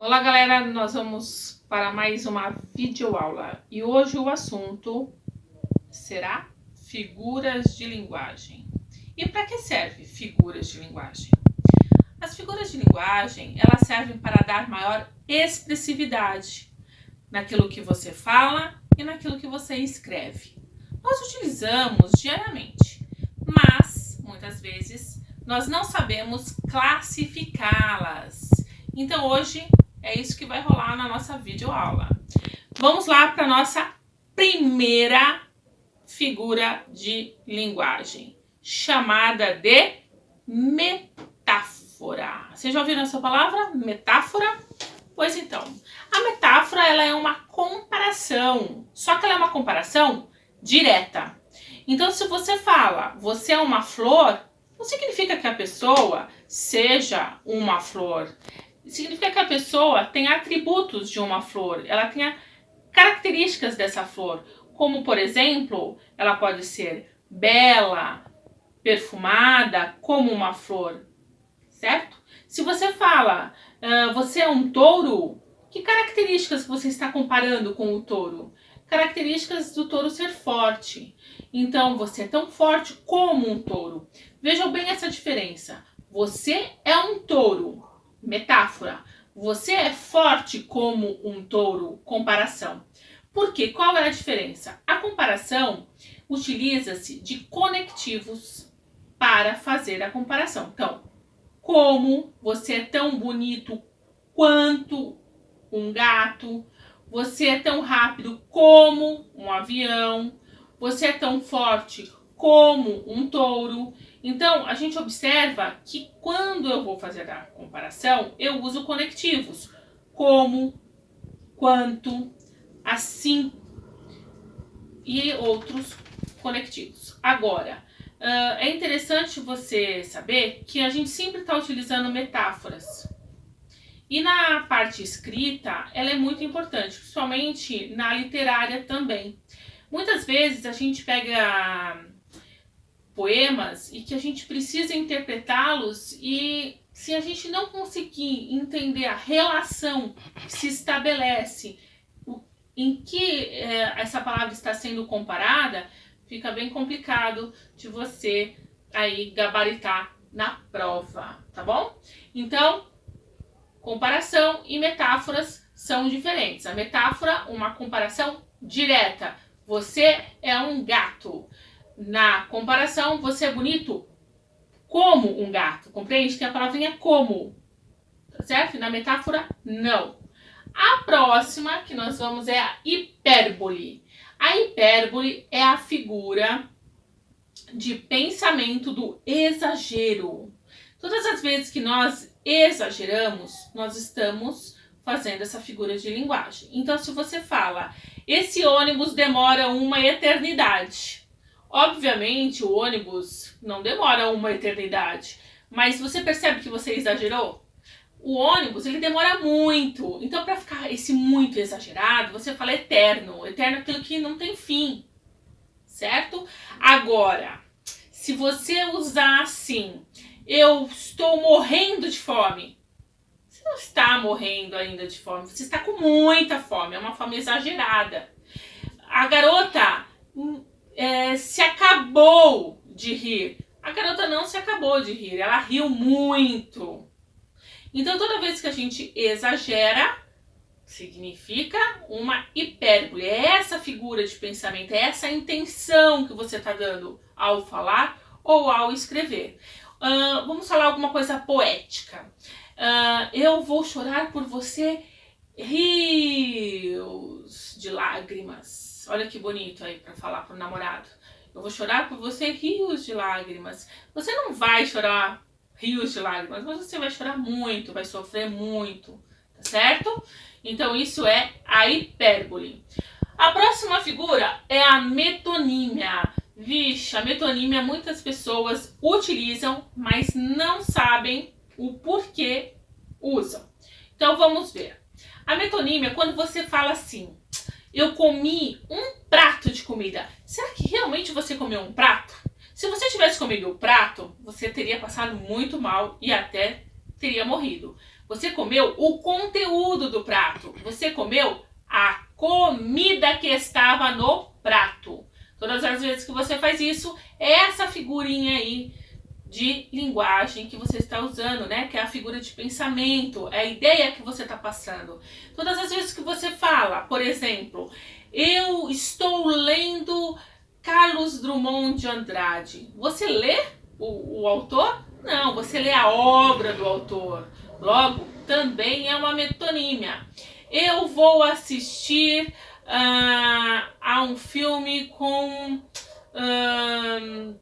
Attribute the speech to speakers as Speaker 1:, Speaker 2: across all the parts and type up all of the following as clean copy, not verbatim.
Speaker 1: Olá galera, nós vamos para mais uma videoaula e hoje o assunto será figuras de linguagem. E para que serve figuras de linguagem? As figuras de linguagem, elas servem para dar maior expressividade naquilo que você fala e naquilo que você escreve. Nós utilizamos diariamente, mas muitas vezes nós não sabemos classificá-las. Então hoje é isso que vai rolar na nossa videoaula. Vamos lá para a nossa primeira figura de linguagem, chamada de metáfora. Vocês já ouviram essa palavra? Metáfora? Pois então, a metáfora ela é uma comparação, só que ela é uma comparação direta. Então, se você fala, você é uma flor, não significa que a pessoa seja uma flor. Significa que a pessoa tem atributos de uma flor, ela tem características dessa flor, como por exemplo, ela pode ser bela, perfumada, como uma flor, certo? Se você fala, você é um touro, que características você está comparando com o touro? Características do touro ser forte. Então, você é tão forte como um touro. Vejam bem essa diferença. Você é um touro. Metáfora. Você é forte como um touro. Comparação. Por quê? Qual é a diferença? A comparação utiliza-se de conectivos para fazer a comparação. Então, como você é tão bonito quanto um gato, você é tão rápido como um avião, você é tão forte como um touro. Então, a gente observa que quando eu vou fazer a comparação, eu uso conectivos, como, quanto, assim e outros conectivos. Agora, é interessante você saber que a gente sempre está utilizando metáforas. E na parte escrita, ela é muito importante, principalmente na literária também. Muitas vezes a gente pega poemas e que a gente precisa interpretá-los e se a gente não conseguir entender a relação que se estabelece, em que essa palavra está sendo comparada, fica bem complicado de você aí gabaritar na prova, tá bom? Então, comparação e metáforas são diferentes. A metáfora, uma comparação direta. Você é um gato. Na comparação, você é bonito como um gato. Compreende que a palavrinha como, tá certo? E na metáfora, não. A próxima que nós vamos é a hipérbole. A hipérbole é a figura de pensamento do exagero. Todas as vezes que nós exageramos, nós estamos fazendo essa figura de linguagem. Então, se você fala, esse ônibus demora uma eternidade. Obviamente, o ônibus não demora uma eternidade, mas você percebe que você exagerou? O ônibus, ele demora muito. Então, para ficar esse muito exagerado, você fala eterno. Eterno é aquilo que não tem fim, certo? Agora, se você usar assim, eu estou morrendo de fome. Você não está morrendo ainda de fome, você está com muita fome, é uma fome exagerada. A garota se acabou de rir. A garota não se acabou de rir, ela riu muito. Então, toda vez que a gente exagera, significa uma hipérbole. É essa figura de pensamento, é essa intenção que você está dando ao falar ou ao escrever. Vamos falar alguma coisa poética. Eu vou chorar por você rios de lágrimas. Olha que bonito aí para falar para o namorado. Eu vou chorar por você rios de lágrimas. Você não vai chorar rios de lágrimas, mas você vai chorar muito, vai sofrer muito, tá certo? Então isso é a hipérbole. A próxima figura é a metonímia. Vixe, a metonímia muitas pessoas utilizam, mas não sabem o porquê usam. Então vamos ver. A metonímia é quando você fala assim, eu comi um prato de comida. Será que realmente você comeu um prato? Se você tivesse comido o prato, você teria passado muito mal e até teria morrido. Você comeu o conteúdo do prato. Você comeu a comida que estava no prato. Todas as vezes que você faz isso, é essa figurinha aí de linguagem que você está usando, né? Que é a figura de pensamento, é a ideia que você está passando. Todas as vezes que você fala, por exemplo, eu estou lendo Carlos Drummond de Andrade. Você lê o autor? Não, você lê a obra do autor. Logo, também é uma metonímia. Eu vou assistir a um filme com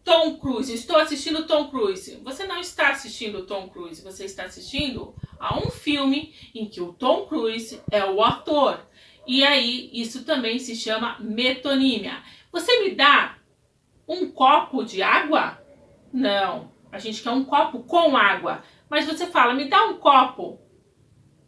Speaker 1: Tom Cruise. Estou assistindo Tom Cruise. Você não está assistindo Tom Cruise, você está assistindo a um filme em que o Tom Cruise é o ator. E aí, isso também se chama metonímia. Você me dá um copo de água? Não, a gente quer um copo com água. Mas você fala, me dá um copo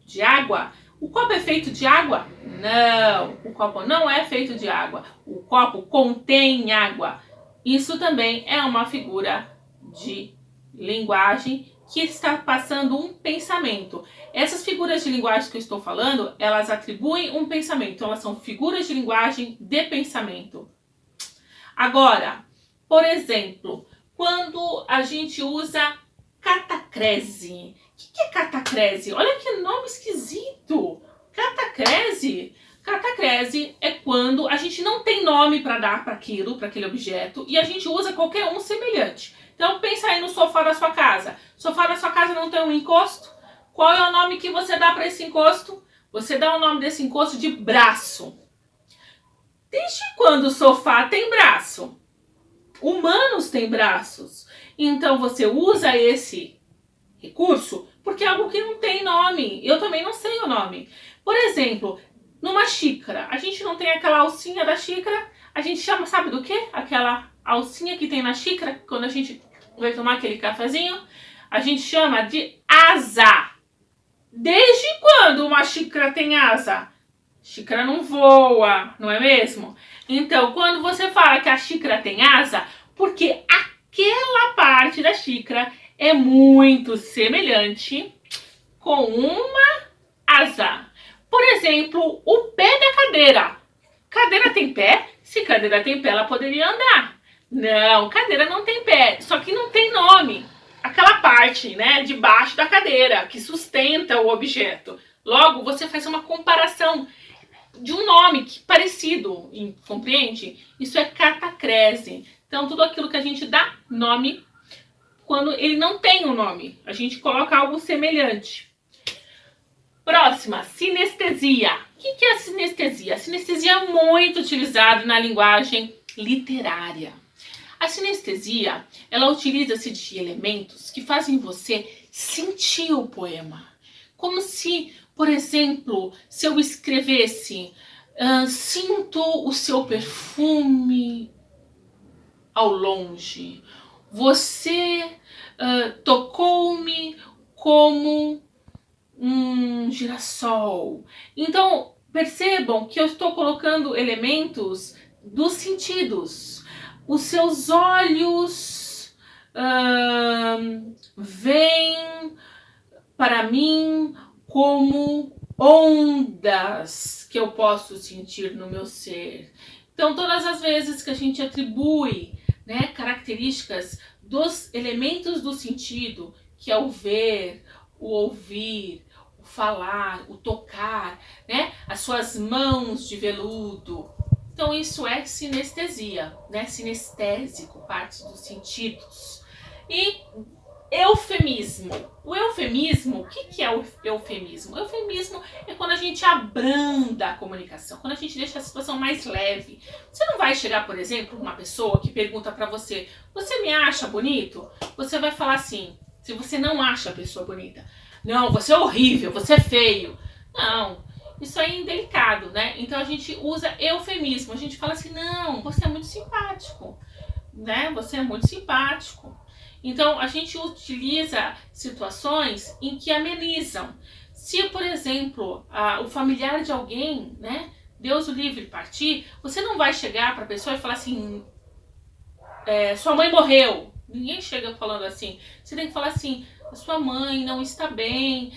Speaker 1: de água? O copo é feito de água? Não, o copo não é feito de água. O copo contém água. Isso também é uma figura de linguagem que está passando um pensamento. Essas figuras de linguagem que eu estou falando, elas atribuem um pensamento. Elas são figuras de linguagem de pensamento. Agora, por exemplo, quando a gente usa catacrese. O que é catacrese? Olha que nome esquisito. Catacrese. Catacrese é quando a gente não tem nome para dar para aquilo, para aquele objeto, e a gente usa qualquer um semelhante. Então pensa aí no sofá da sua casa. O sofá da sua casa não tem um encosto? Qual é o nome que você dá para esse encosto? Você dá o nome desse encosto de braço. Desde quando o sofá tem braço? Humanos têm braços. Então você usa esse recurso porque é algo que não tem nome. Eu também não sei o nome. Por exemplo, numa xícara, a gente não tem aquela alcinha da xícara, a gente chama, sabe do quê? Aquela alcinha que tem na xícara, quando a gente vai tomar aquele cafezinho, a gente chama de asa. Desde quando uma xícara tem asa? Xícara não voa, não é mesmo? Então, quando você fala que a xícara tem asa, porque aquela parte da xícara é muito semelhante com uma asa. Por exemplo, o pé da cadeira. Cadeira tem pé? Se cadeira tem pé, ela poderia andar. Não, cadeira não tem pé, só que não tem nome. Aquela parte, né, de baixo da cadeira, que sustenta o objeto. Logo, você faz uma comparação de um nome parecido, compreende? Isso é catacrese. Então, tudo aquilo que a gente dá nome, quando ele não tem um nome, a gente coloca algo semelhante. Próxima, sinestesia. O que é a sinestesia? A sinestesia é muito utilizada na linguagem literária. A sinestesia, ela utiliza-se de elementos que fazem você sentir o poema. Como se, por exemplo, se eu escrevesse, sinto o seu perfume ao longe. Você tocou-me como um girassol. Então, percebam que eu estou colocando elementos dos sentidos. Os seus olhos vêm para mim como ondas que eu posso sentir no meu ser. Então, todas as vezes que a gente atribui, né, características dos elementos do sentido, que é o ver, o ouvir, o falar, o tocar, né, as suas mãos de veludo. Então isso é sinestesia, né, sinestésico, parte dos sentidos. E eufemismo. O eufemismo, o que é o eufemismo? O eufemismo é quando a gente abranda a comunicação, quando a gente deixa a situação mais leve. Você não vai chegar, por exemplo, uma pessoa que pergunta pra você, você me acha bonito? Você vai falar assim, se você não acha a pessoa bonita, não, você é horrível, você é feio. Não, isso aí é indelicado, né? Então a gente usa eufemismo, a gente fala assim, não, você é muito simpático, né? Você é muito simpático. Então, a gente utiliza situações em que amenizam. Se, por exemplo, o familiar de alguém, né, Deus o livre, partir, você não vai chegar para a pessoa e falar assim, sua mãe morreu. Ninguém chega falando assim. Você tem que falar assim, a sua mãe não está bem,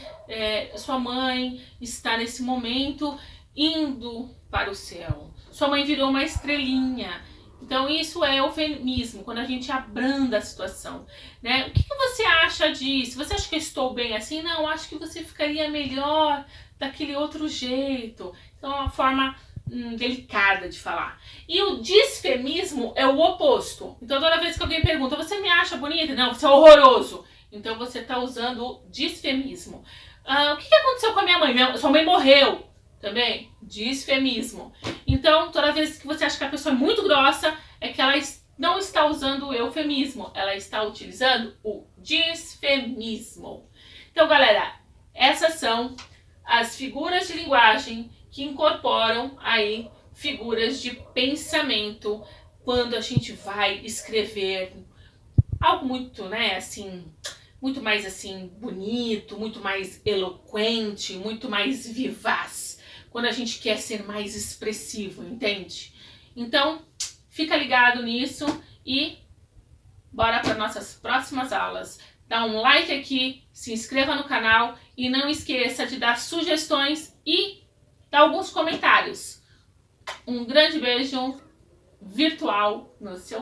Speaker 1: a sua mãe está nesse momento indo para o céu. Sua mãe virou uma estrelinha. Então isso é eufemismo, quando a gente abranda a situação, né? O que você acha disso? Você acha que eu estou bem assim? Não, acho que você ficaria melhor daquele outro jeito. Então é uma forma delicada de falar. E o disfemismo é o oposto. Então toda vez que alguém pergunta, você me acha bonita? Não, você é horroroso. Então você está usando o disfemismo. O que aconteceu com a minha mãe? Sua mãe morreu. Também, disfemismo. Então, toda vez que você acha que a pessoa é muito grossa, é que ela não está usando o eufemismo, ela está utilizando o disfemismo. Então, galera, essas são as figuras de linguagem que incorporam aí figuras de pensamento quando a gente vai escrever algo muito, né, assim, muito mais assim bonito, muito mais eloquente, muito mais vivaz. Quando a gente quer ser mais expressivo, entende? Então, fica ligado nisso e bora para nossas próximas aulas. Dá um like aqui, se inscreva no canal e não esqueça de dar sugestões e dar alguns comentários. Um grande beijo virtual no seu